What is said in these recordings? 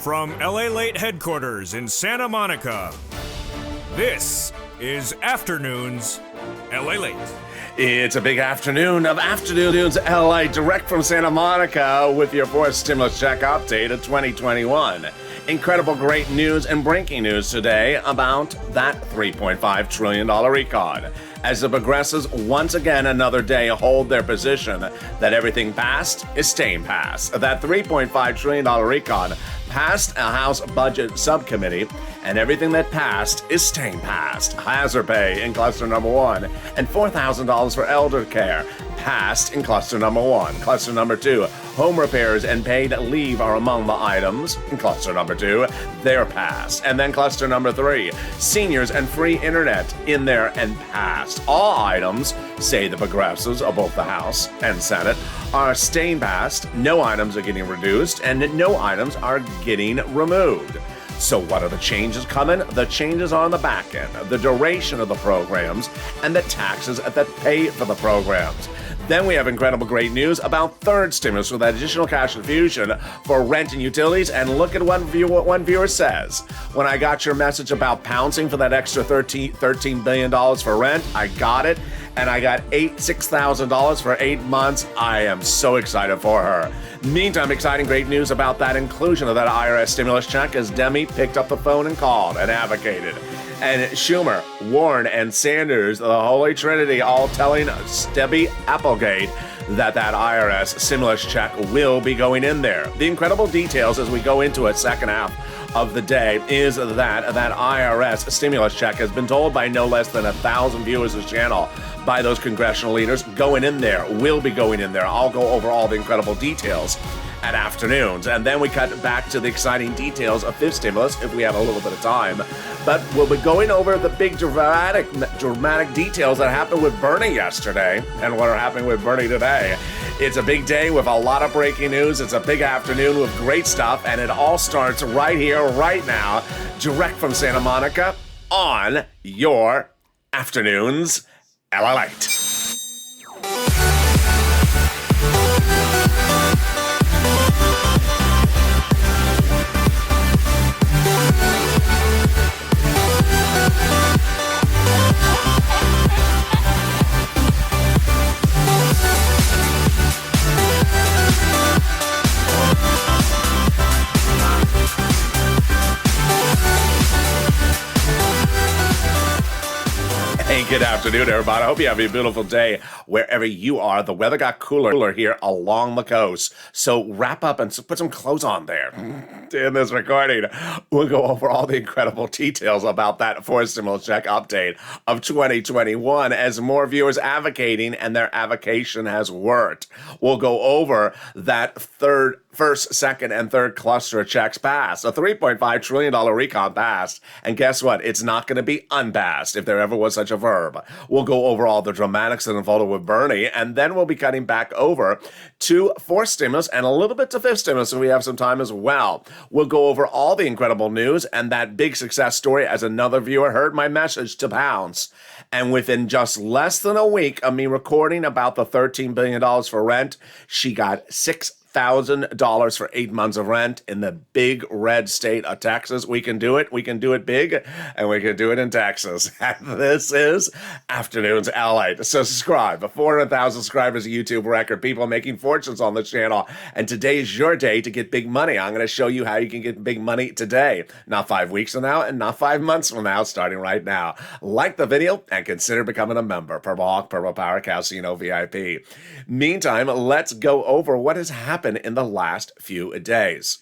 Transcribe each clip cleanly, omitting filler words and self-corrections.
From Lalate headquarters in Santa Monica, this is Afternoons Lalate. It's a big afternoon of Afternoons LA, direct from Santa Monica with your fourth stimulus check update of 2021. Incredible great news and breaking news today about that $3.5 trillion recon. As the progressives once again another day hold their position that everything passed is staying passed. That $3.5 trillion recon passed a House Budget Subcommittee, and everything that passed is staying passed. Hazard pay in cluster number 1 and $4,000 for elder care passed in cluster number 1. Cluster number 2, home repairs and paid leave are among the items. In cluster number 2, they're passed. And then cluster number 3, seniors and free internet in there and passed. All items, say the progressives of both the House and Senate, are staying passed. No items are getting reduced, and no items are getting removed. So what are the changes coming? The changes are on the back end, the duration of the programs, and the taxes that pay for the programs. Then we have incredible great news about third stimulus with that additional cash infusion for rent and utilities. And look at what one viewer says. When I got your message about pouncing for that extra $13 billion for rent, I got it. And I got $6,000 for 8 months. I am so excited for her. Meantime, exciting great news about that inclusion of that IRS stimulus check as Demi picked up the phone and called and advocated. And Schumer, Warren, and Sanders, the Holy Trinity, all telling Stebby Applegate that IRS stimulus check will be going in there. The incredible details as we go into a second half of the day is that IRS stimulus check has been told by no less than 1,000 viewers of this channel by those congressional leaders going in there, will be going in there. I'll go over all the incredible details at Afternoons. And then we cut back to the exciting details of fifth stimulus if we have a little bit of time. But we'll be going over the big dramatic details that happened with Bernie yesterday and what are happening with Bernie today. It's a big day with a lot of breaking news. It's a big afternoon with great stuff, and it all starts right here, right now, direct from Santa Monica on your Afternoons Lalate. Good afternoon, everybody. I hope you have a beautiful day wherever you are. The weather got cooler here along the coast, so wrap up and put some clothes on there. In this recording, we'll go over all the incredible details about that fourth stimulus check update of 2021 as more viewers advocating and their avocation has worked. We'll go over that first, second, and third cluster of checks passed. A $3.5 trillion recon passed. And guess what? It's not going to be unpassed, if there ever was such a verb. We'll go over all the dramatics that unfolded with Bernie, and then we'll be cutting back over to fourth stimulus and a little bit to fifth stimulus if we have some time as well. We'll go over all the incredible news and that big success story as another viewer heard my message to pounce. And within just less than a week of me recording about the $13 billion for rent, she got $6,000 for 8 months of rent in the big red state of Texas. We can do it. We can do it big, and we can do it in Texas. And this is Afternoons LA. So subscribe. 400,000 subscribers, a YouTube record. People making fortunes on this channel. And today is your day to get big money. I'm going to show you how you can get big money today. Not 5 weeks from now and not 5 months from now, starting right now. Like the video and consider becoming a member. Purple Hawk, Purple Power, Casino VIP. Meantime, let's go over what has happened in the last few days.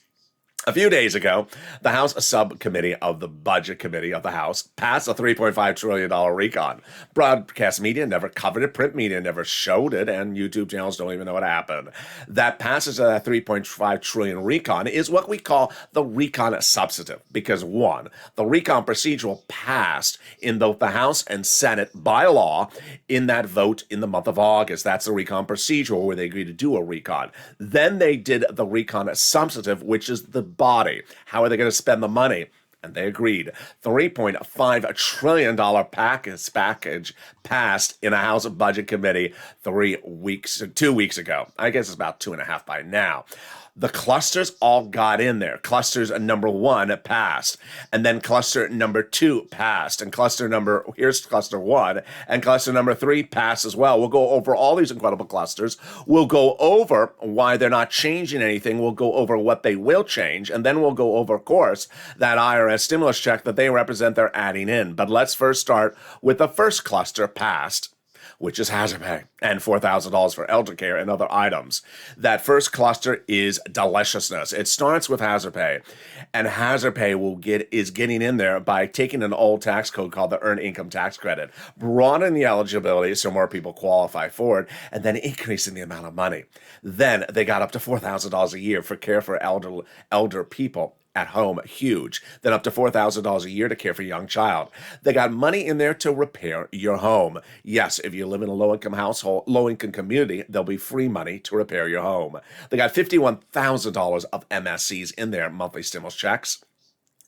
A few days ago, the House Subcommittee of the Budget Committee of the House passed a $3.5 trillion recon. Broadcast media never covered it, print media never showed it, and YouTube channels don't even know what happened. That passage of that $3.5 trillion recon is what we call the recon substantive, because one, the recon procedural passed in both the House and Senate by law in that vote in the month of August. That's the recon procedural where they agreed to do a recon. Then they did the recon substantive, which is the body. How are they going to spend the money? And they agreed. $3.5 trillion package passed in a House Budget Committee 2 weeks ago. I guess it's about 2.5 by now. The clusters all got in there. Clusters number 1 passed, and then cluster number 2 passed, and here's cluster 1, and cluster number 3 passed as well. We'll go over all these incredible clusters. We'll go over why they're not changing anything. We'll go over what they will change, and then we'll go over, of course, that IRS stimulus check that they represent they're adding in. But let's first start with the first cluster passed, which is hazard pay, and $4,000 for elder care and other items. That first cluster is deliciousness. It starts with hazard pay, and hazard pay is getting in there by taking an old tax code called the Earned Income Tax Credit, broadening the eligibility so more people qualify for it, and then increasing the amount of money. Then they got up to $4,000 a year for care for elder people at home, huge. Then up to $4,000 a year to care for a young child. They got money in there to repair your home. Yes, if you live in a low-income community, there'll be free money to repair your home. They got $51,000 of MSCs in there, monthly stimulus checks.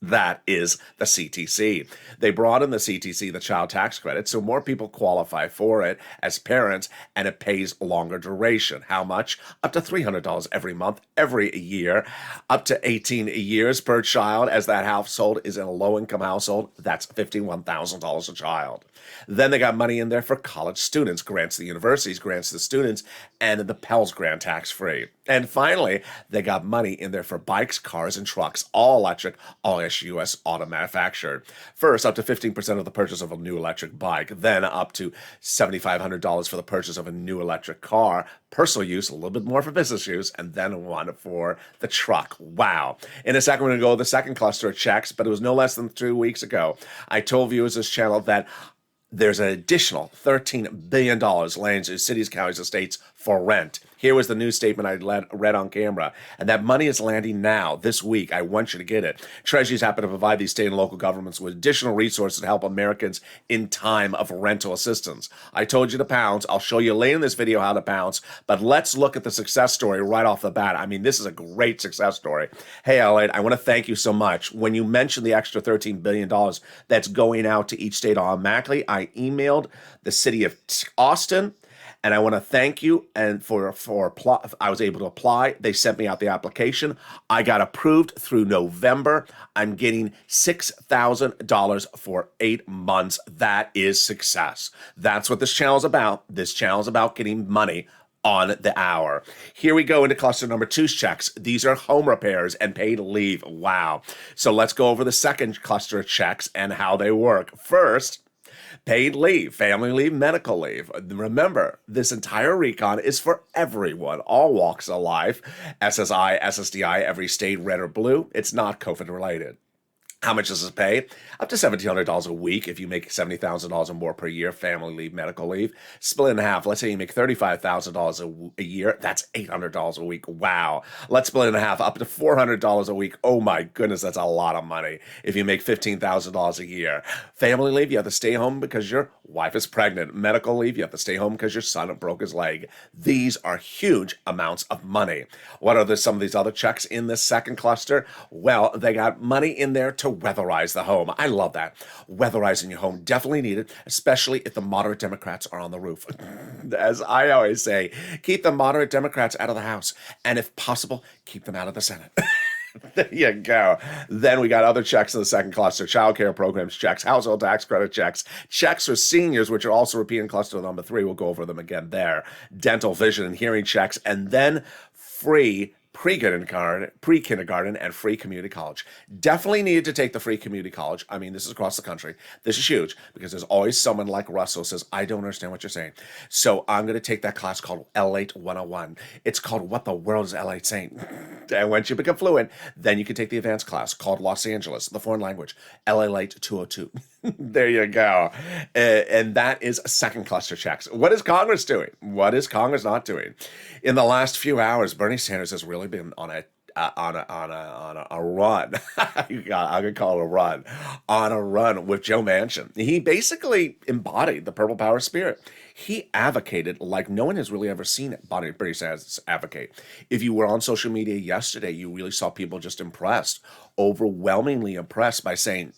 That is the CTC. They brought in the CTC, the child tax credit, so more people qualify for it as parents, and it pays longer duration. How much? Up to $300 every month, every year, up to 18 years per child. As that household is in a low-income household, that's $51,000 a child. Then they got money in there for college students, grants to the universities, grants to the students, and the Pell's grant tax-free. And finally, they got money in there for bikes, cars, and trucks, all electric, all U.S. auto manufactured. First, up to 15% of the purchase of a new electric bike, then up to $7,500 for the purchase of a new electric car, personal use, a little bit more for business use, and then one for the truck. Wow. In a second, we're going to go to the second cluster of checks, but it was no less than 2 weeks ago. I told viewers of this channel that there's an additional $13 billion laying to cities, counties, and states for rent. Here was the news statement I read on camera, and that money is landing now, this week. I want you to get it. Treasuries happen to provide these state and local governments with additional resources to help Americans in time of rental assistance. I told you to pounce. I'll show you later in this video how to pounce, but let's look at the success story right off the bat. I mean, this is a great success story. Hey, Lalate, I want to thank you so much. When you mentioned the extra $13 billion that's going out to each state automatically, I emailed the city of Austin, and I want to thank you. And I was able to apply. They sent me out the application. I got approved through November. I'm getting $6,000 for 8 months. That is success. That's what this channel is about. This channel is about getting money on the hour. Here we go into cluster number 2's checks. These are home repairs and paid leave. Wow. So let's go over the second cluster of checks and how they work. First, paid leave, family leave, medical leave. Remember, this entire recon is for everyone, all walks of life, SSI, SSDI, every state, red or blue. It's not COVID related. How much does this pay? Up to $1,700 a week if you make $70,000 or more per year, family leave, medical leave. Split in half. Let's say you make $35,000 a year. That's $800 a week. Wow. Let's split in half. Up to $400 a week. Oh my goodness, that's a lot of money if you make $15,000 a year. Family leave, you have to stay home because your wife is pregnant. Medical leave, you have to stay home because your son broke his leg. These are huge amounts of money. What are some of these other checks in this second cluster? Well, they got money in there to weatherize the home. I love that. Weatherizing your home, definitely needed, especially if the moderate Democrats are on the roof. As I always say, keep the moderate Democrats out of the House, and if possible, keep them out of the Senate. There you go. Then we got other checks in the second cluster: child care programs checks, household tax credit checks, checks for seniors, which are also repeating cluster number 3. We'll go over them again there. Dental, vision, and hearing checks, and then free pre-kindergarten and free community college. Definitely needed to take the free community college. I mean, this is across the country. This is huge because there's always someone like Russell says, I don't understand what you're saying. So I'm going to take that class called Lalate 101. It's called What the World is Lalate Saying? And once you become fluent, then you can take the advanced class called Los Angeles, the foreign language, Lalate 202. There you go. And that is second cluster checks. What is Congress doing? What is Congress not doing? In the last few hours, Bernie Sanders has really been on a run. I'm gonna call it a run. On a run with Joe Manchin. He basically embodied the purple power spirit. He advocated like no one has really ever seen it. Bernie Sanders advocate. If you were on social media yesterday, you really saw people just impressed, overwhelmingly impressed by saying,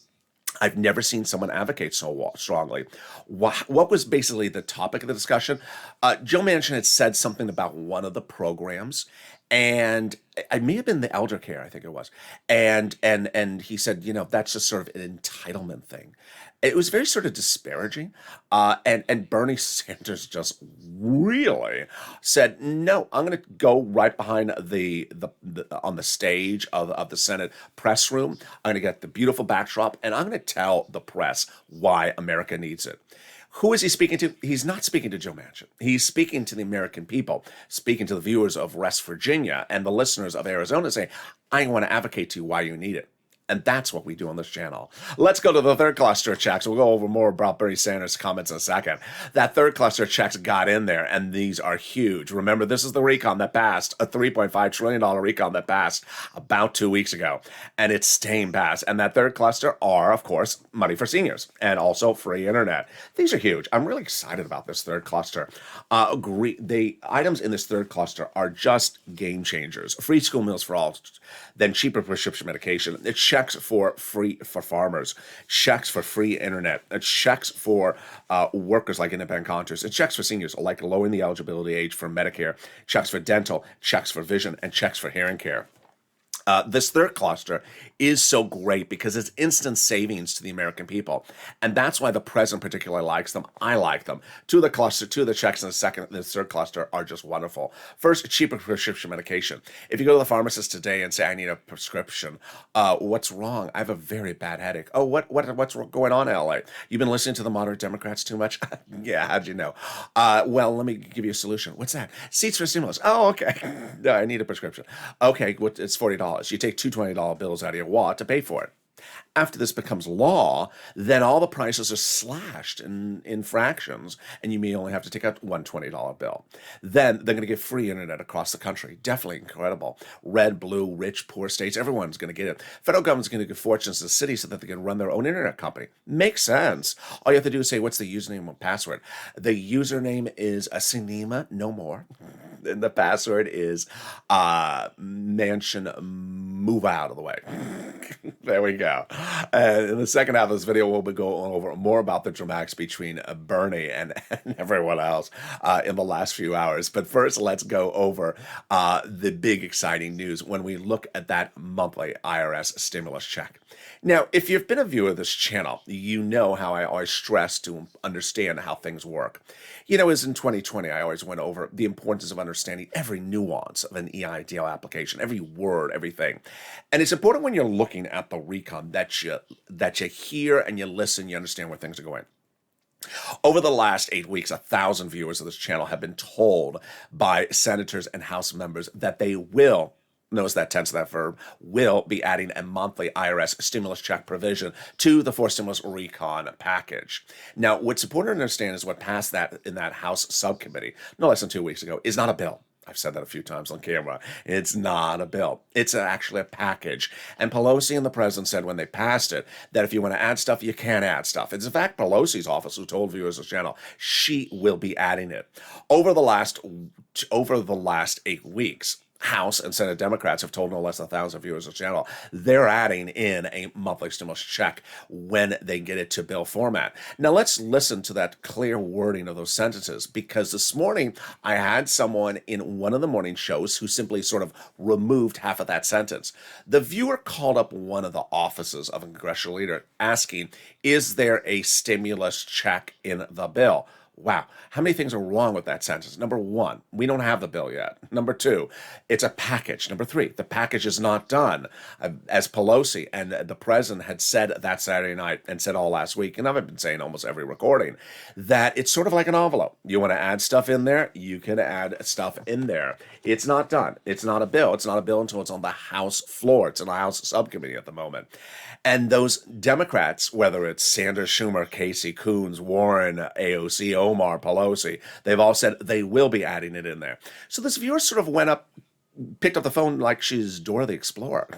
I've never seen someone advocate so strongly. What was basically the topic of the discussion? Joe Manchin had said something about one of the programs, And I may have been the elder care, I think it was. And he said, that's just sort of an entitlement thing. It was very sort of disparaging. And Bernie Sanders just really said, no, I'm going to go right behind the on the stage of the Senate press room. I'm going to get the beautiful backdrop, and I'm going to tell the press why America needs it. Who is he speaking to? He's not speaking to Joe Manchin. He's speaking to the American people, speaking to the viewers of West Virginia and the listeners of Arizona, saying, I want to advocate to you why you need it. And that's what we do on this channel. Let's go to the third cluster of checks. We'll go over more about Bernie Sanders' comments in a second. That third cluster of checks got in there, and these are huge. Remember, this is the recon that passed, a $3.5 trillion recon that passed about 2 weeks ago, and it's staying passed. And that third cluster are, of course, money for seniors and also free internet. These are huge. I'm really excited about this third cluster. The items in this third cluster are just game changers. Free school meals for all, then cheaper prescription medication. It's checks for farmers, checks for free internet, checks for workers like independent contractors, and checks for seniors like lowering the eligibility age for Medicare, checks for dental, checks for vision, and checks for hearing care. This third cluster is so great because it's instant savings to the American people. And that's why the president particularly likes them. I like them. Two of the checks in the third cluster are just wonderful. First, cheaper prescription medication. If you go to the pharmacist today and say, I need a prescription, what's wrong? I have a very bad headache. Oh, what's going on, LA? You've been listening to the moderate Democrats too much? Yeah, how'd you know? Well, let me give you a solution. What's that? Seats for stimulus. Oh, okay. No, I need a prescription. Okay, it's $40. You take two $20 bills out of your wallet to pay for it. After this becomes law, then all the prices are slashed in fractions, and you may only have to take out one $20 bill. Then they're going to give free internet across the country. Definitely incredible. Red, blue, rich, poor states, everyone's going to get it. Federal government's going to give fortunes to the cities so that they can run their own internet company. Makes sense. All you have to do is say, what's the username and password? The username is a cinema, no more. And the password is mansion move out of the way. There we go. In the second half of this video, we'll be going over more about the dramatic speech between Bernie and everyone else in the last few hours. But first, let's go over the big exciting news when we look at that monthly IRS stimulus check. Now, if you've been a viewer of this channel, you know how I always stress to understand how things work. As in 2020, I always went over the importance of understanding every nuance of an EIDL application, every word, everything. And it's important when you're looking at the recon that you hear and you listen, you understand where things are going. Over the last 8 weeks, 1,000 viewers of this channel have been told by senators and House members that they will, notice that tense of that verb, will be adding a monthly IRS stimulus check provision to the for stimulus recon package. Now, what's important to understand is what passed that in that House subcommittee, no less than 2 weeks ago, is not a bill. I've said that a few times on camera. It's not a bill. It's actually a package. And Pelosi and the president said when they passed it that if you want to add stuff, you can add stuff. It's in fact Pelosi's office who told viewers of the channel she will be adding it. Over the last 8 weeks, House and Senate Democrats have told no less than 1,000 viewers of the channel they're adding in a monthly stimulus check when they get it to bill format. Now let's listen to that clear wording of those sentences, because this morning I had someone in one of the morning shows who simply sort of removed half of that sentence. The viewer called up one of the offices of a congressional leader asking, is there a stimulus check in the bill? Wow, how many things are wrong with that sentence? Number one, we don't have the bill yet. Number two, it's a package. Number three, the package is not done. As Pelosi and the president had said that Saturday night and said all last week, and I've been saying almost every recording, that it's sort of like an envelope. You want to add stuff in there, you can add stuff in there. It's not done. It's not a bill. It's not a bill until it's on the House floor. It's in the House subcommittee at the moment. And those Democrats, whether it's Sanders, Schumer, Casey, Coons, Warren, AOC, Omar, Pelosi, they've all said they will be adding it in there. So this viewer sort of went up, picked up the phone like she's Dora the Explorer.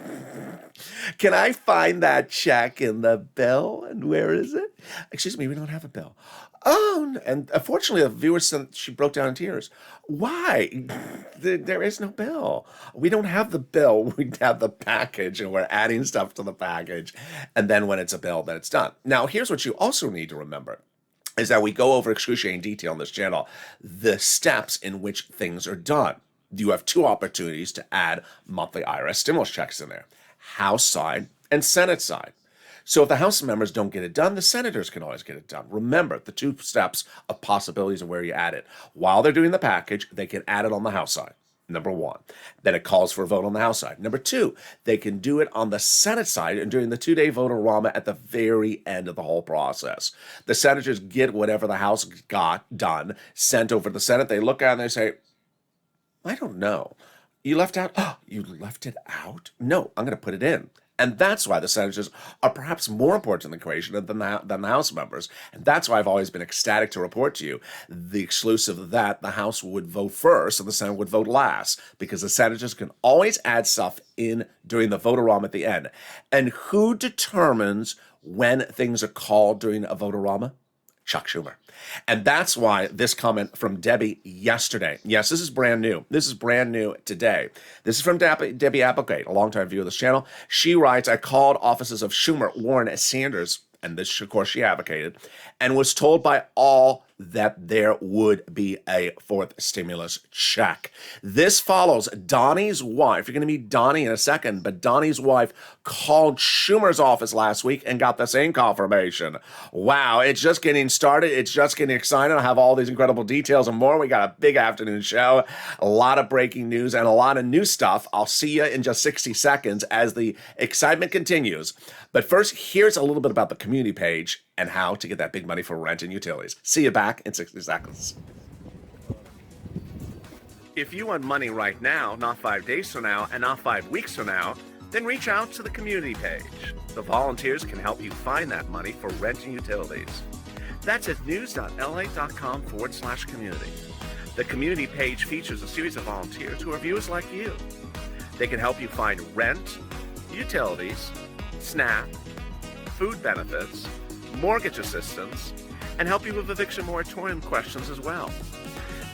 Can I find that check in the bill? And where is it? Excuse me, we don't have a bill. Oh, and unfortunately, the viewer said she broke down in tears. Why? There is no bill. We don't have the bill. We have the package, and we're adding stuff to the package. And then when it's a bill, then it's done. Now, here's what you also need to remember, is that we go over excruciating detail on this channel, the steps in which things are done. you have two opportunities to add monthly IRS stimulus checks in there, House side and Senate side. So if the House members don't get it done, the senators can always get it done. Remember the two steps of possibilities of where you add it. While they're doing the package, they can add it on the House side. Number one. Then it calls for a vote on the House side. Number two, they can do it on the Senate side and during the 2-day vote-a-rama at the very end of the whole process. The senators get whatever the House got done, sent over to the Senate. They look at it and they say, I don't know. You left out? Oh, you left it out? No, I'm going to put it in. And that's why the senators are perhaps more important in the equation than the House members. And that's why I've always been ecstatic to report to you the exclusive of that the House would vote first and the Senate would vote last, because the senators can always add stuff in during the vote-a-rama at the end. And who determines when things are called during a vote-a-rama? Chuck Schumer. And that's why this comment from Debbie yesterday. Yes, this is brand new. This is brand new today. This is from Debbie Applegate, a longtime viewer of this channel. She writes, I called offices of Schumer, Warren, Sanders, and this, of course, she advocated, and was told by all that there would be a fourth stimulus check. This follows Donnie's wife. You're going to meet Donnie in a second, but Donnie's wife called Schumer's office last week and got the same confirmation. Wow, it's just getting started. It's just getting exciting. I have all these incredible details and more. We got a big afternoon show, a lot of breaking news, and a lot of new stuff. I'll see you in just 60 seconds as the excitement continues. But first, here's a little bit about the community page and how to get that big money for rent and utilities. See you back in 60 seconds. If you want money right now, not 5 days from now, and not 5 weeks from now, then reach out to the community page. The volunteers can help you find that money for rent and utilities. That's at news.la.com/community. The community page features a series of volunteers who are viewers like you. They can help you find rent, utilities, SNAP, food benefits, mortgage assistance, and help you with eviction moratorium questions as well.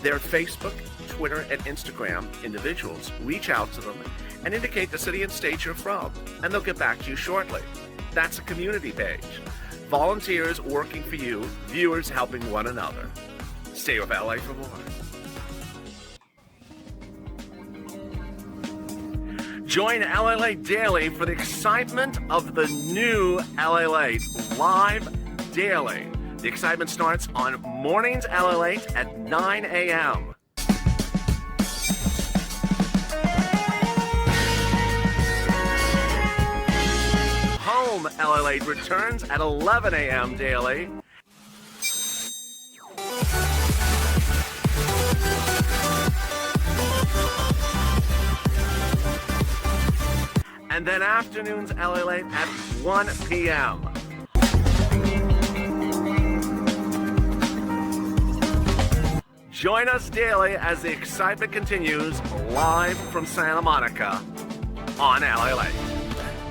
Their Facebook, Twitter, and Instagram individuals reach out to them and indicate the city and state you're from, and they'll get back to you shortly. That's a community page. Volunteers working for you, viewers helping one another. Stay with LA for more. Join Lalate Daily for the excitement of the new Lalate live daily. The excitement starts on mornings Lalate at 9 a.m. Home Lalate returns at 11 a.m. daily. And then afternoons Lalate at 1 p.m. Join us daily as the excitement continues live from Santa Monica on Lalate.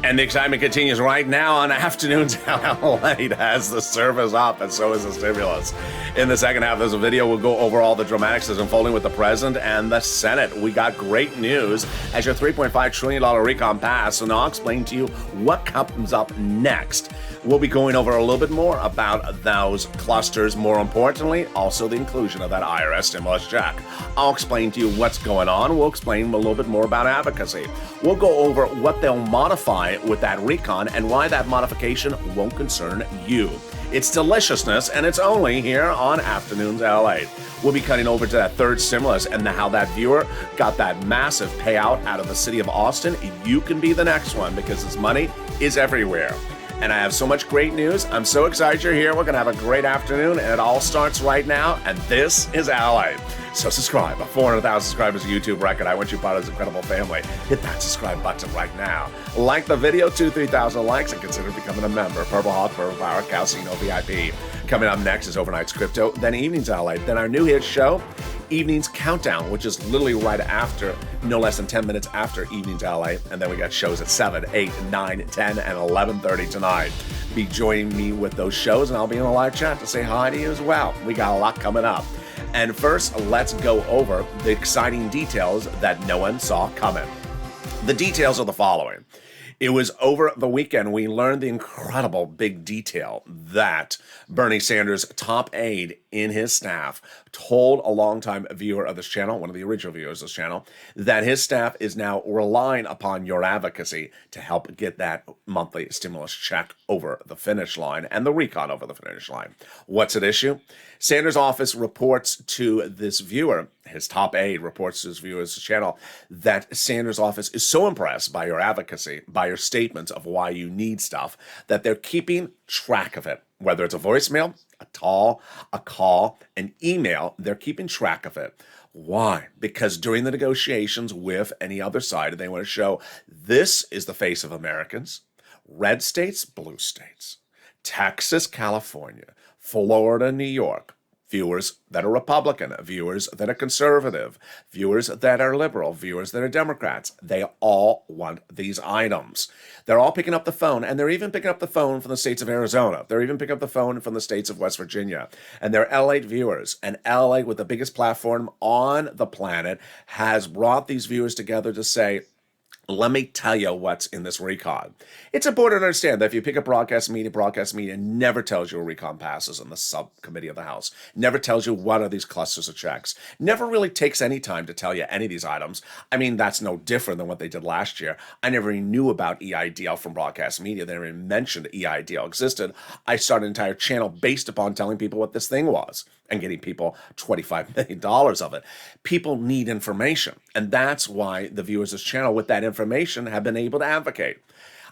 And the excitement continues right now on afternoons Lalate as the server's up, and so is the stimulus. In the second half of this video, we'll go over all the dramatics that's unfolding with the President and the Senate. We got great news as your $3.5 trillion recon passed, so now I'll explain to you what comes up next. We'll be going over a little bit more about those clusters, more importantly, also the inclusion of that IRS stimulus check. I'll explain to you what's going on. We'll explain a little bit more about advocacy. We'll go over what they'll modify with that recon and why that modification won't concern you. It's deliciousness, and it's only here on Afternoons LA. We'll be cutting over to that third stimulus and how that viewer got that massive payout out of the city of Austin. You can be the next one because this money is everywhere. And I have so much great news. I'm so excited you're here. We're going to have a great afternoon, and it all starts right now. And this is LA. So subscribe. A 400,000 subscribers YouTube record. I want you part of this incredible family. Hit that subscribe button right now. Like the video, 2,000-3,000 likes, and consider becoming a member. Purple Hawk, Purple Power, Casino VIP. Coming up next is Overnight's Crypto, then Evenings LA, then our new hit show, Evenings Countdown, which is literally right after, no less than 10 minutes after Evenings LA, and then we got shows at 7, 8, 9, 10, and 11:30 tonight. Be joining me with those shows, and I'll be in a live chat to say hi to you as well. We got a lot coming up. And first, let's go over the exciting details that no one saw coming. The details are the following. It was over the weekend we learned the incredible big detail that Bernie Sanders' top aide in his staff told a longtime viewer of this channel, one of the original viewers of this channel, that his staff is now relying upon your advocacy to help get that monthly stimulus check over the finish line and the recon over the finish line. What's at issue? Sanders' office reports to this viewer, his top aide reports to his viewer's channel, that Sanders' office is so impressed by your advocacy, by your statements of why you need stuff, that they're keeping track of it. Whether it's a voicemail, a call, an email, they're keeping track of it. Why? Because during the negotiations with any other side, they want to show this is the face of Americans. Red states, blue states. Texas, California, Florida, New York. Viewers that are Republican, viewers that are conservative, viewers that are liberal, viewers that are Democrats. They all want these items. They're all picking up the phone, and they're even picking up the phone from the states of Arizona. They're even picking up the phone from the states of West Virginia. And they're LA viewers. And LA, with the biggest platform on the planet, has brought these viewers together to say, let me tell you what's in this recon. It's important to understand that if you pick up broadcast media never tells you a recon passes in the subcommittee of the House, never tells you what are these clusters of checks, never really takes any time to tell you any of these items. I mean, that's no different than what they did last year. I never even knew about EIDL from broadcast media. They never even mentioned EIDL existed. I started an entire channel based upon telling people what this thing was and getting people $25 million of it. People need information. And that's why the viewers of this channel with that information have been able to advocate.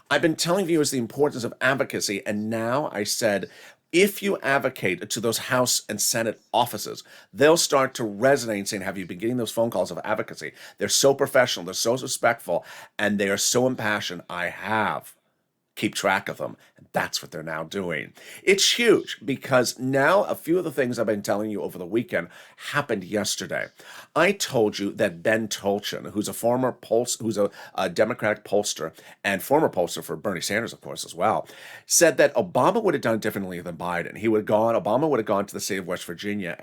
I've been telling viewers the importance of advocacy. And now I said, if you advocate to those House and Senate offices, they'll start to resonate saying, have you been getting those phone calls of advocacy? They're so professional. They're so respectful. And they are so impassioned. I have. Keep track of them. And that's what they're now doing. It's huge because now a few of the things I've been telling you over the weekend happened yesterday. I told you that Ben Tolchin, who's a Democratic pollster and former pollster for Bernie Sanders, of course, as well, said that Obama would have done differently than Biden. Obama would have gone to the state of West Virginia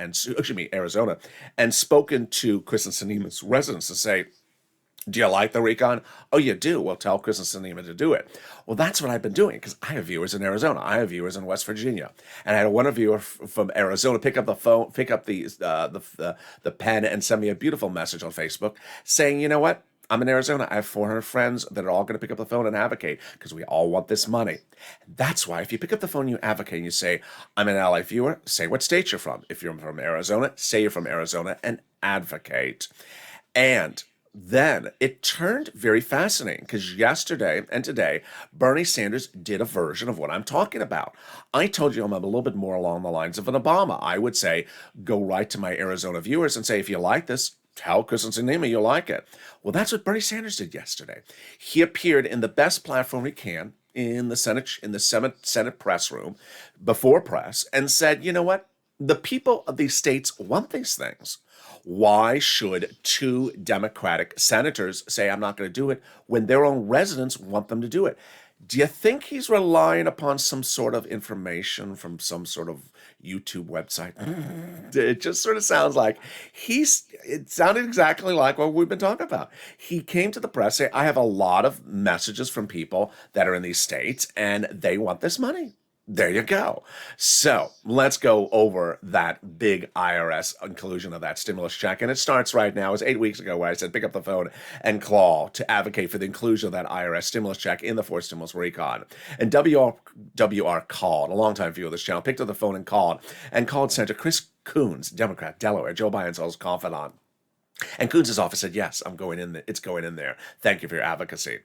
Arizona, and spoken to Kristen Sinema's residents to say, do you like the recon? Oh, you do? Well, tell Kristen Sinema to do it. Well, that's what I've been doing because I have viewers in Arizona. I have viewers in West Virginia. And I had one viewer from Arizona pick up the phone, pick up the pen and send me a beautiful message on Facebook saying, you know what? I'm in Arizona. I have 400 friends that are all going to pick up the phone and advocate because we all want this money. That's why if you pick up the phone, you advocate and you say, I'm an LA viewer, say what state you're from. If you're from Arizona, say you're from Arizona and advocate. And then it turned very fascinating because yesterday and today, Bernie Sanders did a version of what I'm talking about. I told you I'm a little bit more along the lines of an Obama. I would say, go right to my Arizona viewers and say, if you like this, tell Kristen Sinema you'll like it. Well, that's what Bernie Sanders did yesterday. He appeared in the best platform he can in the Senate press room before press and said, you know what? The people of these states want these things. Why should two Democratic senators say I'm not going to do it when their own residents want them to do it? Do you think he's relying upon some sort of information from some sort of YouTube website? It just sort of sounds like it sounded exactly like what we've been talking about. He came to the press, say, I have a lot of messages from people that are in these states and they want this money. There you go. So let's go over that big IRS inclusion of that stimulus check. And it starts right now. It was 8 weeks ago where I said, pick up the phone and call to advocate for the inclusion of that IRS stimulus check in the forced stimulus recon. And WR called, a longtime viewer of this channel, picked up the phone and called Senator Chris Coons, Democrat, Delaware, Joe Biden's old confidant. And Coons' office said, yes, I'm going in there. It's going in there. Thank you for your advocacy.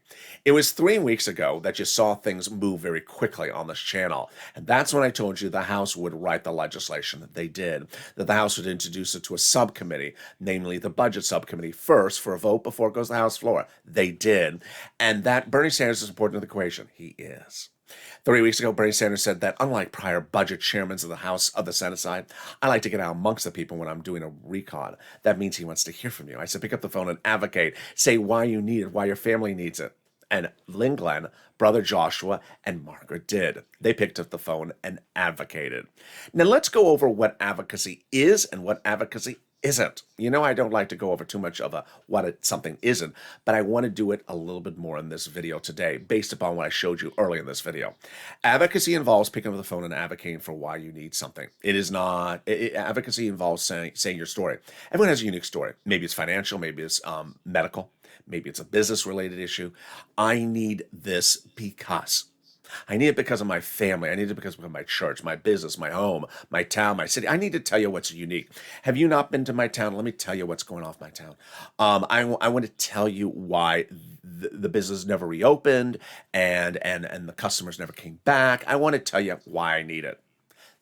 It was 3 weeks ago that you saw things move very quickly on this channel. And that's when I told you the House would write the legislation that they did, that the House would introduce it to a subcommittee, namely the budget subcommittee, first for a vote before it goes to the House floor. They did. And that Bernie Sanders is important to the equation. He is. 3 weeks ago, Bernie Sanders said that unlike prior budget chairmen of the House, of the Senate side, I like to get out amongst the people when I'm doing a recon. That means he wants to hear from you. I said, pick up the phone and advocate. Say why you need it, why your family needs it. And Lynn Glenn, Brother Joshua, and Margaret did. They picked up the phone and advocated. Now let's go over what advocacy is and what advocacy isn't. You know, I don't like to go over too much of something isn't, but I want to do it a little bit more in this video today based upon what I showed you earlier in this video. Advocacy involves picking up the phone and advocating for why you need something. It is not, advocacy involves saying your story. Everyone has a unique story. Maybe it's financial, maybe it's medical, maybe it's a business related issue. I need this because. I need it because of my family. I need it because of my church, my business, my home, my town, my city. I need to tell you what's unique. Have you not been to my town? Let me tell you what's going on with my town. I want to tell you why the business never reopened and the customers never came back. I want to tell you why I need it.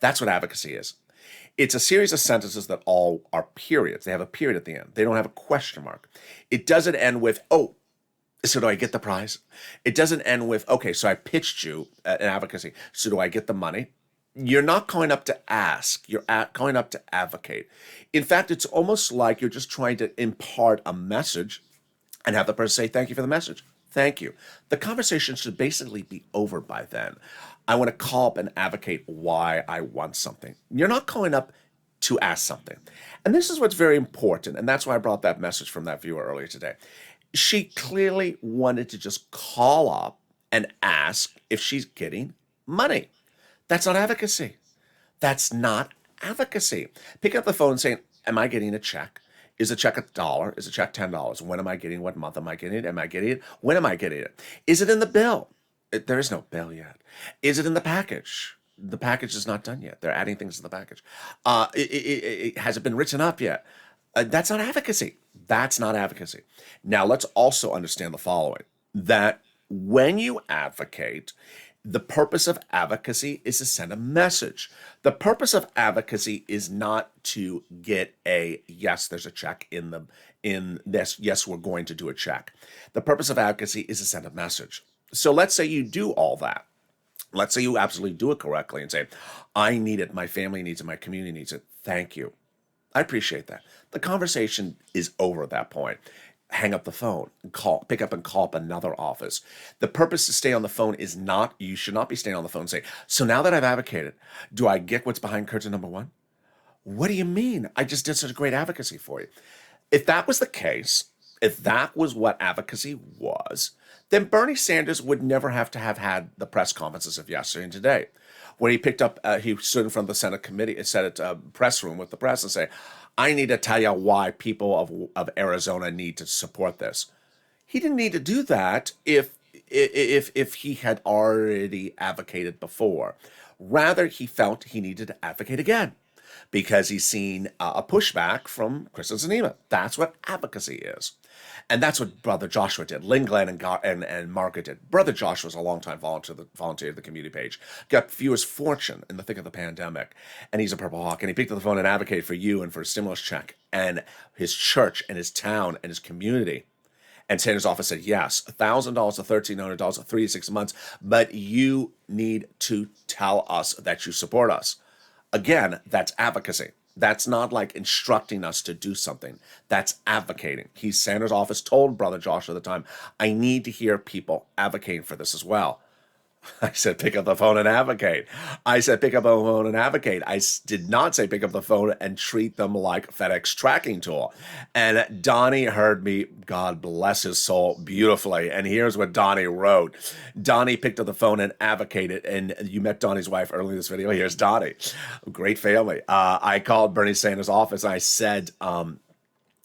That's what advocacy is. It's a series of sentences that all are periods. They have a period at the end. They don't have a question mark. It doesn't end with, oh, so do I get the prize? It doesn't end with, okay, so I pitched you an advocacy. So do I get the money? You're not going up to ask. You're going up to advocate. In fact, it's almost like you're just trying to impart a message and have the person say, thank you for the message. Thank you. The conversation should basically be over by then. I want to call up and advocate why I want something. You're not calling up to ask something. And this is what's very important. And that's why I brought that message from that viewer earlier today. She clearly wanted to just call up and ask if she's getting money. That's not advocacy. That's not advocacy. Pick up the phone and saying, am I getting a check? Is a check $1? Is a check $10? When am I getting? What month am I getting it? Am I getting it? When am I getting it? Is it in the bill? There is no bill yet. Is it in the package? The package is not done yet. They're adding things to the package. Has it been written up yet? That's not advocacy. That's not advocacy. Now, let's also understand the following, that when you advocate, the purpose of advocacy is to send a message. The purpose of advocacy is not to get a, yes, there's a check in this, yes, we're going to do a check. The purpose of advocacy is to send a message. So let's say you do all that. Let's say you absolutely do it correctly and say, I need it, my family needs it, my community needs it. Thank you. I appreciate that. The conversation is over at that point. Hang up the phone and pick up and call up another office. The purpose to stay on the phone is not, you should not be staying on the phone and say, so now that I've advocated, do I get what's behind curtain number one? What do you mean? I just did such a great advocacy for you. If that was the case, if that was what advocacy was, then Bernie Sanders would never have to have had the press conferences of yesterday and today. When he picked up, he stood in front of the Senate press room with the press and say, I need to tell you why people of Arizona need to support this. He didn't need to do that if he had already advocated before. Rather, he felt he needed to advocate again because he's seen a pushback from Kristen Sinema. That's what advocacy is. And that's what Brother Joshua did. Lynn Glenn and Margaret did. Brother Joshua was a longtime volunteer at the community page. Got viewers fortune in the thick of the pandemic. And he's a Purple Hawk. And he picked up the phone and advocated for you and for a stimulus check and his church and his town and his community. And Sanders' office said, yes, $1,000 to $1,300 for 3 to 6 months, but you need to tell us that you support us. Again, that's advocacy. That's not like instructing us to do something. That's advocating. Sanders' office told Brother Joshua at the time, I need to hear people advocating for this as well. I said, pick up the phone and advocate. I said, pick up the phone and advocate. I did not say pick up the phone and treat them like FedEx tracking tool. And Donnie heard me, God bless his soul, beautifully. And here's what Donnie wrote. Donnie picked up the phone and advocated. And you met Donnie's wife earlier in this video. Here's Donnie. Great family. I called Bernie Sanders' office and I said,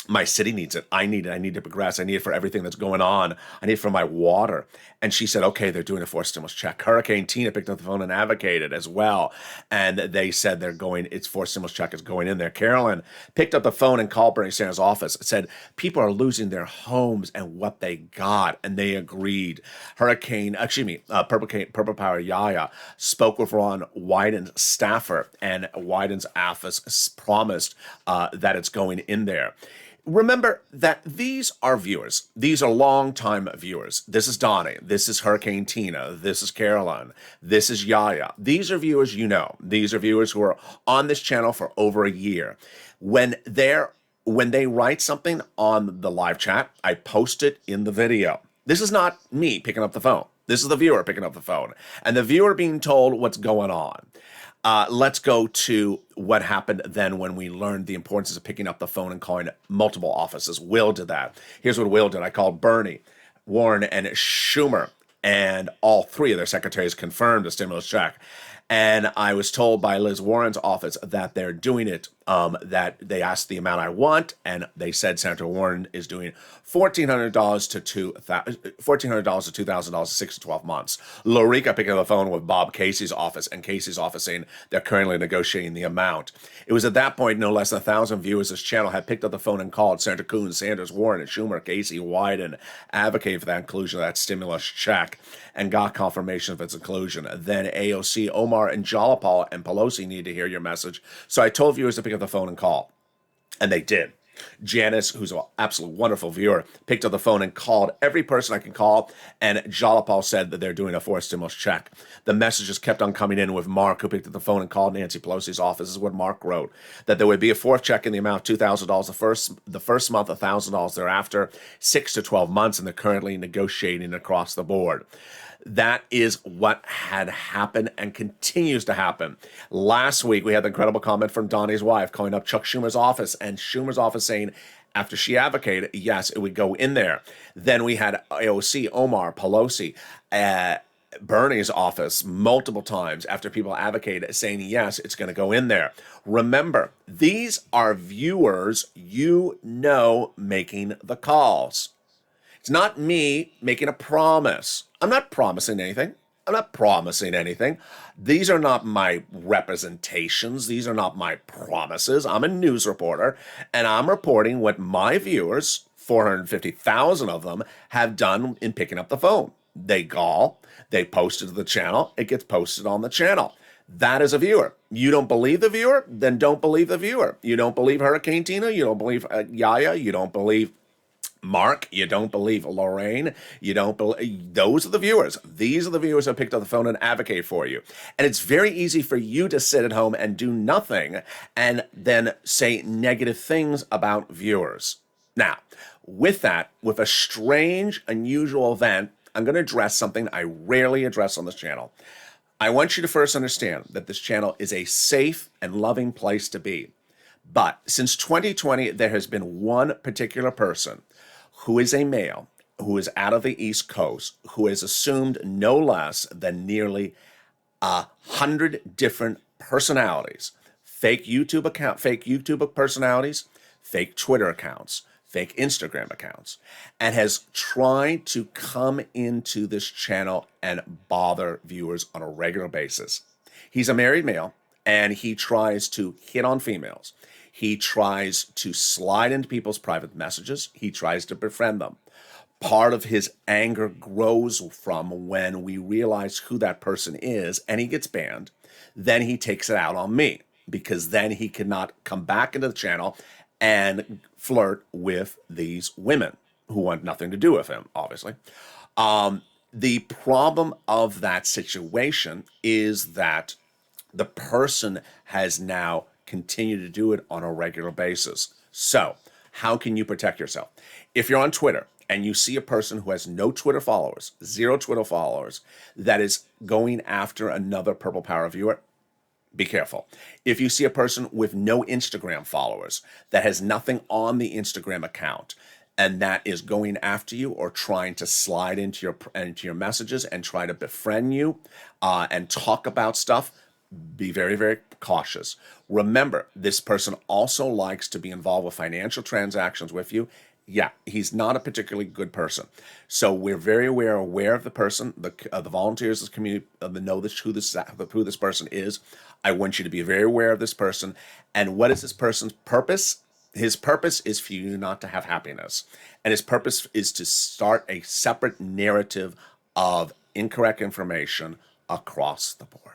my city needs it. I need it. I need to progress. I need it for everything that's going on. I need it for my water. And she said, okay, they're doing a forced stimulus check. Hurricane Tina picked up the phone and advocated as well. And they said it's forced stimulus check is going in there. Carolyn picked up the phone and called Bernie Sanders' office, said people are losing their homes and what they got. And they agreed. Purple Power Yaya spoke with Ron Wyden's staffer, and Wyden's office promised that it's going in there. Remember that these are viewers. These are longtime viewers. This is Donnie. This is Hurricane Tina. This is Carolyn. This is Yaya. These are viewers you know. These are viewers who are on this channel for over a year. When they write something on the live chat, I post it in the video. This is not me picking up the phone. This is the viewer picking up the phone. And the viewer being told what's going on. Let's go to what happened then when we learned the importance of picking up the phone and calling multiple offices. Will did that. Here's what Will did. I called Bernie, Warren, and Schumer, and all three of their secretaries confirmed a stimulus check. And I was told by Liz Warren's office that they're doing it, that they asked the amount I want, and they said Senator Warren is doing $1,400 to $2,000 6 to 12 months. Lorica picking up the phone with Bob Casey's office, and Casey's office saying they're currently negotiating the amount. It was at that point no less than 1,000 viewers this channel had picked up the phone and called Senator Coons, Sanders, Warren, and Schumer, Casey, Wyden, advocating for that inclusion of that stimulus check, and got confirmation of its inclusion. Then AOC, Omar, and Jalapal and Pelosi need to hear your message. So I told viewers to pick up the phone and call, and they did. Janice, who's an absolute wonderful viewer, picked up the phone and called every person I can call, and Jalapal said that they're doing a forced stimulus check. The messages kept on coming in with Mark, who picked up the phone and called Nancy Pelosi's office. This is what Mark wrote, that there would be a fourth check in the amount of $2,000 the first month, $1,000 thereafter, 6 to 12 months, and they're currently negotiating across the board. That is what had happened and continues to happen. Last week, we had the incredible comment from Donnie's wife calling up Chuck Schumer's office, and Schumer's office saying, after she advocated, yes, it would go in there. Then we had AOC, Omar, Pelosi, Bernie's office multiple times after people advocated saying, yes, it's going to go in there. Remember, these are viewers making the calls. It's not me making a promise. I'm not promising anything. These are not my representations. These are not my promises. I'm a news reporter, and I'm reporting what my viewers, 450,000 of them, have done in picking up the phone. They call, they post it to the channel, it gets posted on the channel. That is a viewer. You don't believe the viewer? Then don't believe the viewer. You don't believe Hurricane Tina? You don't believe Yaya? You don't believe Mark, you don't believe Lorraine, you don't believe, those are the viewers. These are the viewers who picked up the phone and advocate for you. And it's very easy for you to sit at home and do nothing and then say negative things about viewers. Now, with that, with a strange, unusual event, I'm going to address something I rarely address on this channel. I want you to first understand that this channel is a safe and loving place to be. But since 2020, there has been one particular person who is a male, who is out of the East Coast, who has assumed no less than nearly 100 different personalities, fake YouTube personalities, fake Twitter accounts, fake Instagram accounts, and has tried to come into this channel and bother viewers on a regular basis. He's a married male, and he tries to hit on females. He tries to slide into people's private messages. He tries to befriend them. Part of his anger grows from when we realize who that person is and he gets banned. Then he takes it out on me because then he cannot come back into the channel and flirt with these women who want nothing to do with him, obviously. The problem of that situation is that the person has now continue to do it on a regular basis. So how can you protect yourself? If you're on Twitter and you see a person who has no Twitter followers, 0 Twitter followers, that is going after another Purple Power viewer, be careful. If you see a person with no Instagram followers, that has nothing on the Instagram account, and that is going after you or trying to slide into your messages and try to befriend you and talk about stuff, be very, very cautious. Remember, this person also likes to be involved with financial transactions with you. Yeah, he's not a particularly good person. So we're very aware of the person, the volunteers, the community, know who this person is. I want you to be very aware of this person. And what is this person's purpose? His purpose is for you not to have happiness. And his purpose is to start a separate narrative of incorrect information across the board.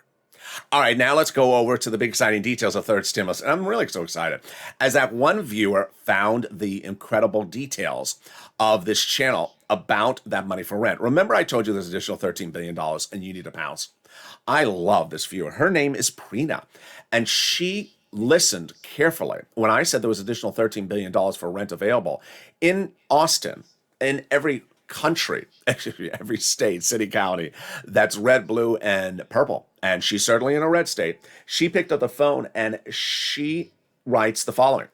All right, now let's go over to the big exciting details of third stimulus. And I'm really so excited as that one viewer found the incredible details of this channel about that money for rent. Remember I told you there's additional $13 billion and you need to pounce. I love this viewer. Her name is Prina, and she listened carefully when I said there was additional $13 billion for rent available in Austin, in every country, actually every state, city, county, that's red, blue, and purple. And she's certainly in a red state. She picked up the phone and she writes the following.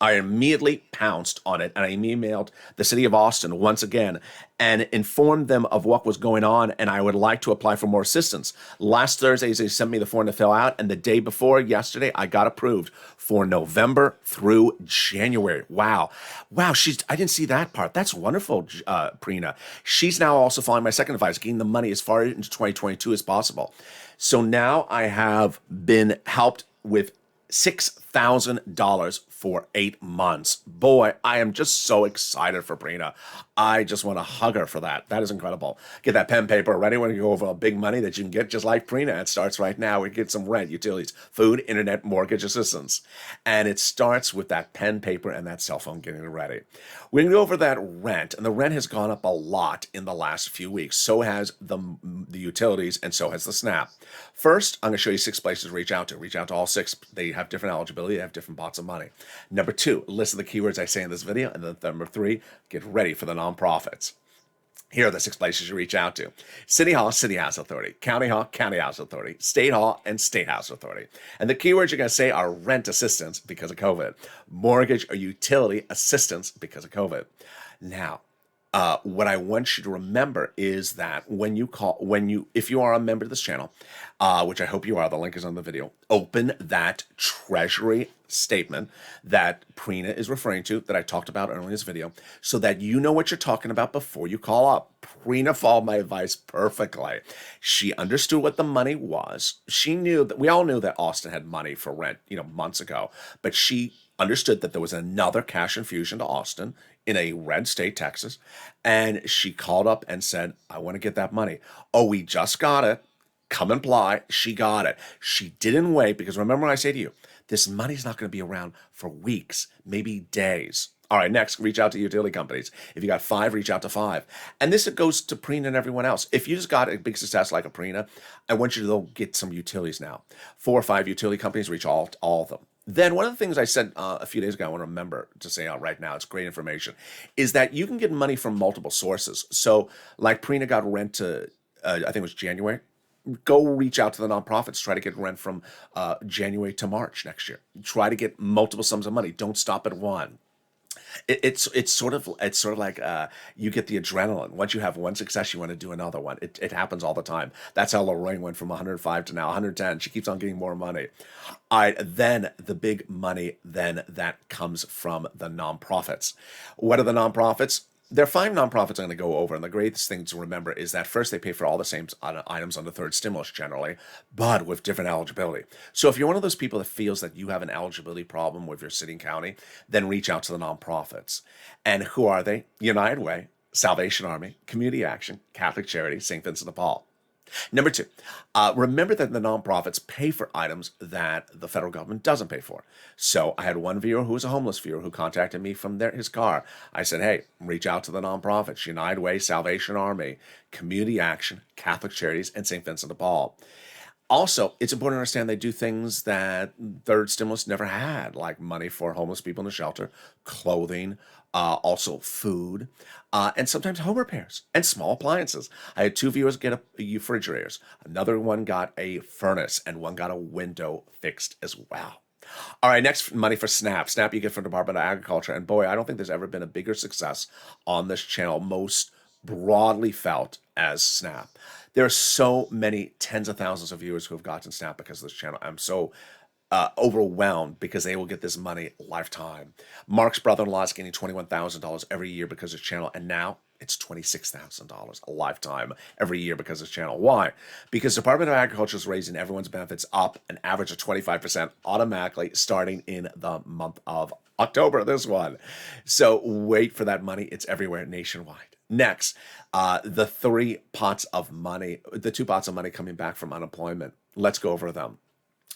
I immediately pounced on it and I emailed the city of Austin once again and informed them of what was going on and I would like to apply for more assistance. Last Thursday, they sent me the form to fill out, and the day before yesterday, I got approved for November through January. Wow. I didn't see that part. That's wonderful, Prina. She's now also following my second advice, getting the money as far into 2022 as possible. So now I have been helped with $6,000 for 8 months. Boy, I am just so excited for Prina. I just want to hug her for that. That is incredible. Get that pen paper ready when you go over big money that you can get just like Prina. It starts right now. We get some rent, utilities, food, internet, mortgage assistance. And it starts with that pen, paper, and that cell phone getting it ready. We're going to go over that rent, and the rent has gone up a lot in the last few weeks. So has the utilities, and so has the SNAP. First, I'm going to show you 6 places to reach out to. Reach out to all 6. They have different eligibility. They have different pots of money. Number 2, list of the keywords I say in this video. And then number 3, get ready for the nonprofits. Here are the 6 places you reach out to. City Hall, City House Authority. County Hall, County House Authority. State Hall, and State House Authority. And the keywords you're going to say are rent assistance because of COVID. Mortgage or utility assistance because of COVID. Now, what I want you to remember is that if you are a member of this channel, which I hope you are, the link is on the video, open that Treasury statement that Prina is referring to that I talked about earlier in this video so that you know what you're talking about before you call up. Prina followed my advice perfectly. She understood what the money was. She knew that we all knew that Austin had money for rent, months ago, but she understood that there was another cash infusion to Austin in a red state, Texas, and she called up and said, I want to get that money. Oh, we just got it. Come and apply. She got it. She didn't wait because remember what I say to you, this money's not going to be around for weeks, maybe days. All right, next, reach out to utility companies. If you got 5, reach out to 5. And this goes to Prina and everyone else. If you just got a big success like a Prina, I want you to go get some utilities now. 4 or 5 utility companies, reach all of them. Then one of the things I said a few days ago, I want to remember to say out right now, it's great information, is that you can get money from multiple sources. So like Prina got rent to, I think it was January, go reach out to the nonprofits, try to get rent from January to March next year. Try to get multiple sums of money. Don't stop at one. It's sort of like you get the adrenaline. Once you have one success, you want to do another one. It happens all the time. That's how Lorraine went from 105 to now 110. She keeps on getting more money. All right, then the big money then that comes from the nonprofits. What are the nonprofits? There are 5 nonprofits I'm going to go over, and the greatest thing to remember is that first they pay for all the same items on the third stimulus generally, but with different eligibility. So if you're one of those people that feels that you have an eligibility problem with your city and county, then reach out to the nonprofits. And who are they? United Way, Salvation Army, Community Action, Catholic Charity, St. Vincent de Paul. Number 2, remember that the nonprofits pay for items that the federal government doesn't pay for. So I had one viewer who was a homeless viewer who contacted me from his car. I said, hey, reach out to the nonprofits, United Way, Salvation Army, Community Action, Catholic Charities, and St. Vincent de Paul. Also, it's important to understand they do things that third stimulus never had, like money for homeless people in the shelter, clothing, also food, and sometimes home repairs and small appliances. I had 2 viewers get refrigerators. Another one got a furnace, and one got a window fixed as well. All right, next, money for SNAP. SNAP you get from Department of Agriculture. And boy, I don't think there's ever been a bigger success on this channel, most broadly felt as SNAP. There are so many tens of thousands of viewers who have gotten SNAP because of this channel. I'm so overwhelmed because they will get this money lifetime. Mark's brother-in-law is getting $21,000 every year because of his channel, and now it's $26,000 a lifetime every year because of his channel. Why? Because Department of Agriculture is raising everyone's benefits up an average of 25% automatically starting in the month of October, this one. So wait for that money. It's everywhere nationwide. Next, the 2 pots of money coming back from unemployment. Let's go over them.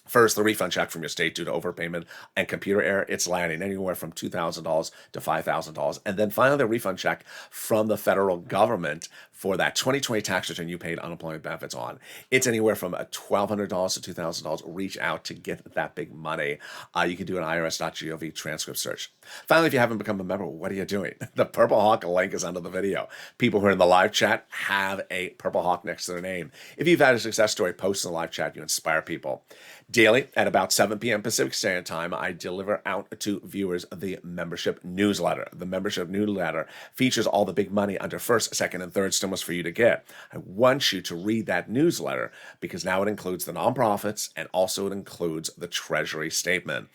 First, the refund check from your state due to overpayment and computer error, it's landing anywhere from $2,000 to $5,000. And then finally, the refund check from the federal government for that 2020 tax return you paid unemployment benefits on. It's anywhere from $1,200 to $2,000. Reach out to get that big money. You can do an irs.gov transcript search. Finally, if you haven't become a member, what are you doing? The Purple Hawk link is under the video. People who are in the live chat have a Purple Hawk next to their name. If you've had a success story, post in the live chat. You inspire people. Daily at about 7 p.m. Pacific Standard Time, I deliver out to viewers the membership newsletter. The membership newsletter features all the big money under first, second, and third stimulus for you to get. I want you to read that newsletter because now it includes the nonprofits and also it includes the Treasury statement.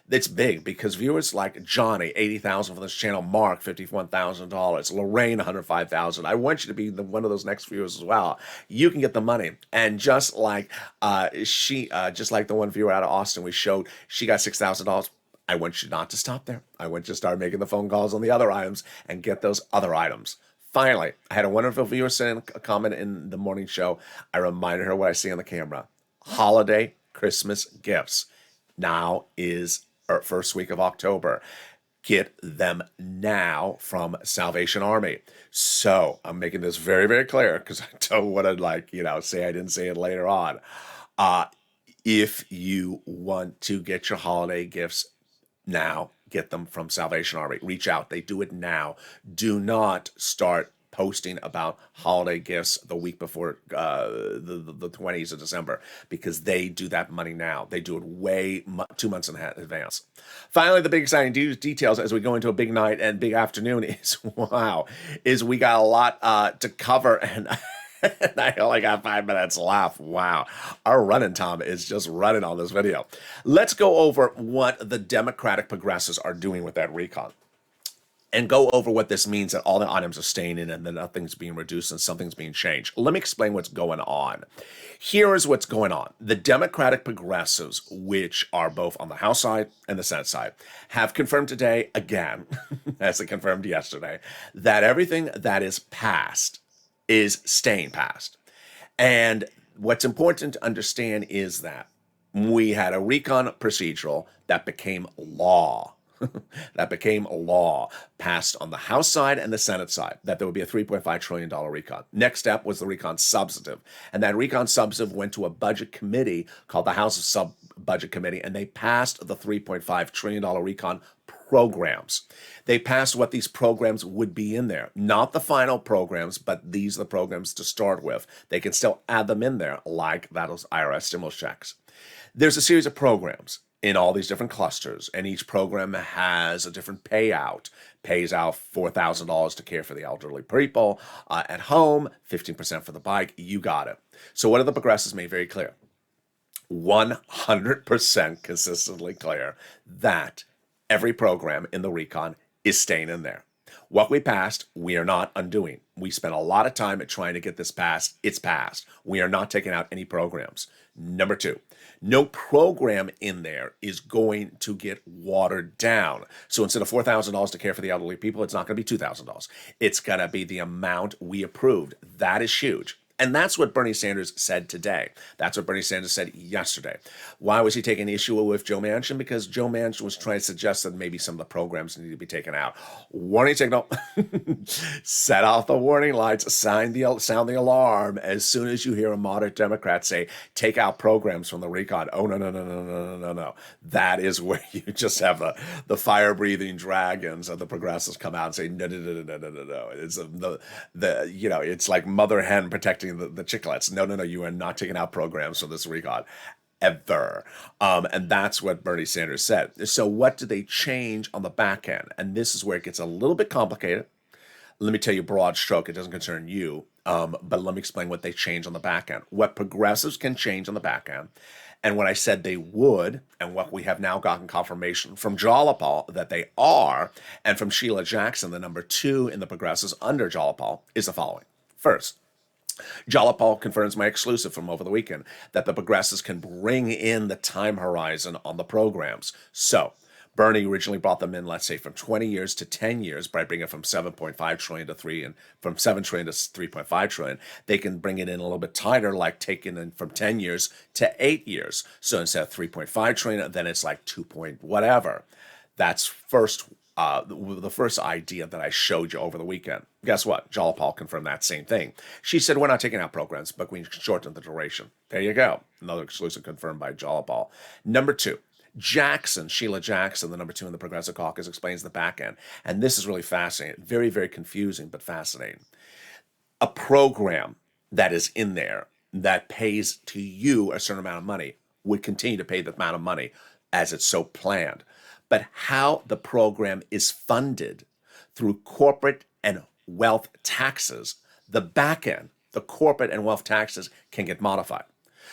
It's big because viewers like Johnny, $80,000 for this channel, Mark, $51,000, Lorraine, $105,000. I want you to be one of those next viewers as well. You can get the money, and just like just like the one viewer out of Austin, we showed she got $6,000. I want you not to stop there. I want you to start making the phone calls on the other items and get those other items. Finally, I had a wonderful viewer send a comment in the morning show. I reminded her what I see on the camera. Holiday Christmas gifts. Now is our first week of October. Get them now from Salvation Army. So I'm making this very, very clear because I don't want to say I didn't say it later on. If you want to get your holiday gifts now, get them from Salvation Army. Reach out. They do it now. Do not start posting about holiday gifts the week before the 20th of December because they do that money now. They do it 2 months in advance. Finally, the big exciting details as we go into a big night and big afternoon is we got a lot to cover, and I only got 5 minutes left. Wow. Our running time is just running on this video. Let's go over what the Democratic progressives are doing with that recon and go over what this means, that all the items are staying in and then nothing's being reduced and something's being changed. Let me explain what's going on. Here is what's going on. The Democratic progressives, which are both on the House side and the Senate side, have confirmed today again, as they confirmed yesterday, that everything that is passed is staying passed. And what's important to understand is that we had a recon procedural that became law. That became a law passed on the House side and the Senate side, that there would be a $3.5 trillion recon. Next step was the recon substantive. And that recon substantive went to a budget committee called the House Sub-Budget Committee, and they passed the $3.5 trillion recon programs. They passed what these programs would be in there. Not the final programs, but these are the programs to start with. They can still add them in there, like those IRS stimulus checks. There's a series of programs in all these different clusters, and each program has a different payout. Pays out $4,000 to care for the elderly people at home, 15% for the bike. You got it. So what do the progressives made very clear? 100% consistently clear that every program in the recon is staying in there. What we passed, we are not undoing. We spent a lot of time at trying to get this passed. It's passed. We are not taking out any programs. Number two, no program in there is going to get watered down. So instead of $4,000 to care for the elderly people, it's not going to be $2,000. It's going to be the amount we approved. That is huge. And that's what Bernie Sanders said today. That's what Bernie Sanders said yesterday. Why was he taking issue with Joe Manchin? Because Joe Manchin was trying to suggest that maybe some of the programs need to be taken out. Warning signal. Set off the warning lights. Sound the alarm as soon as you hear a moderate Democrat say, take out programs from the recon. Oh, no. That is where you just have the fire-breathing dragons of the progressives come out and say, no. It's it's like mother hen protecting the chicklets. No, you are not taking out programs from this recon ever. And that's what Bernie Sanders said. So what do they change on the back end? And this is where it gets a little bit complicated. Let me tell you broad stroke. It doesn't concern you. But let me explain what they change on the back end. What progressives can change on the back end. And what I said they would, and what we have now gotten confirmation from Jalopal that they are, and from Sheila Jackson, the number 2 in the progressives under Jalopal, is the following. First, Jalopal confirms my exclusive from over the weekend that the progressives can bring in the time horizon on the programs. So, Bernie originally brought them in, let's say, from 20 years to 10 years, by bringing it from 7.5 trillion to 3, and from 7 trillion to 3.5 trillion. They can bring it in a little bit tighter, like taking it from 10 years to 8 years. So instead of 3.5 trillion, then it's like 2 point whatever. That's the first idea that I showed you over the weekend. Guess what? Jalapal confirmed that same thing. She said, we're not taking out programs, but we can shorten the duration. There you go. Another exclusive confirmed by Jalapal. Number 2. Sheila Jackson, the number 2 in the Progressive Caucus, explains the back end. And this is really fascinating. Very, very confusing, but fascinating. A program that is in there that pays to you a certain amount of money would continue to pay the amount of money as it's so planned. But how the program is funded through corporate and wealth taxes, the back end, the corporate and wealth taxes can get modified.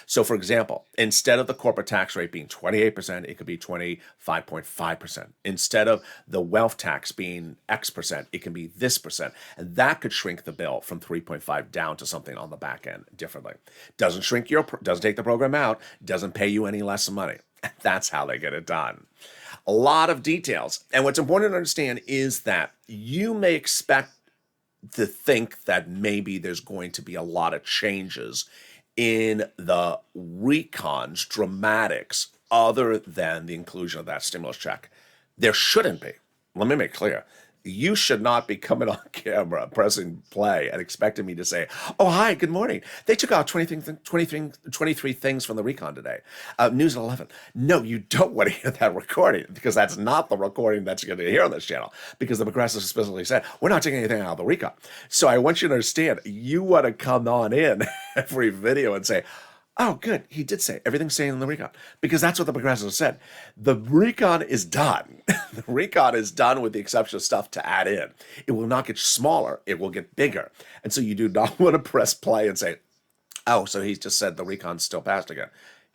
So, for example, instead of the corporate tax rate being 28%, it could be 25.5%. Instead of the wealth tax being X percent, it can be this percent. And that could shrink the bill from 3.5 down to something on the back end differently. Doesn't take the program out, doesn't pay you any less money. That's how they get it done. A lot of details. And what's important to understand is that you may expect to think that maybe there's going to be a lot of changes in the recon's dramatics other than the inclusion of that stimulus check. There shouldn't be. Let me make clear. You should not be coming on camera, pressing play, and expecting me to say, oh, hi, good morning. They took out 23 things from the recon today. News at 11. No, you don't want to hear that recording, because that's not the recording that you're going to hear on this channel, because the progressives specifically said, we're not taking anything out of the recon. So I want you to understand, you want to come on in every video and say, oh, good, he did say everything's staying in the recon, because that's what the progressives said. The recon is done. The recon is done with the exception of stuff to add in. It will not get smaller. It will get bigger. And so you do not want to press play and say, oh, so he just said the recon's still passed again.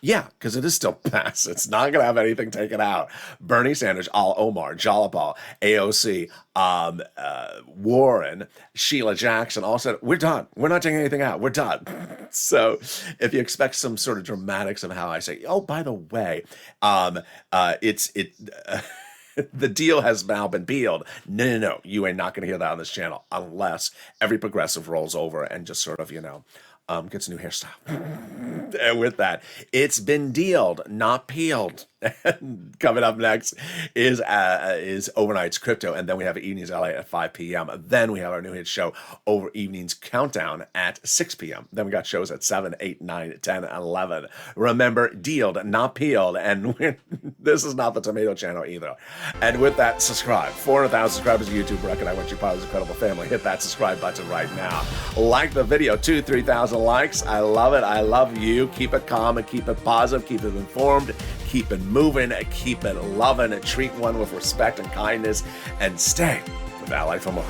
Yeah, because it is still passed. It's not going to have anything taken out. Bernie Sanders, Al Omar, Jalapal, AOC, Warren, Sheila Jackson all said, we're done. We're not taking anything out. We're done. So if you expect some sort of dramatics of how I say, oh, by the way, the deal has now been peeled. No. You ain't not going to hear that on this channel unless every progressive rolls over and just sort of, gets a new hairstyle. And with that, it's been dealed, not peeled. Coming up next is Overnight's Crypto, and then we have Evenings LA at 5 p.m. Then we have our new hit show, Over Evenings Countdown, at 6 p.m. Then we got shows at 7, 8, 9, 10, and 11. Remember, dealed, not peeled, and this is not the Tomato Channel either. And with that, subscribe. 400,000 subscribers to YouTube record. I want you part of this incredible family. Hit that subscribe button right now. Like the video, 2,000 to 3,000 likes. I love it. I love you. Keep it calm and keep it positive. Keep it informed. Keep it moving, keep it loving, treat one with respect and kindness, and stay with Ally for more.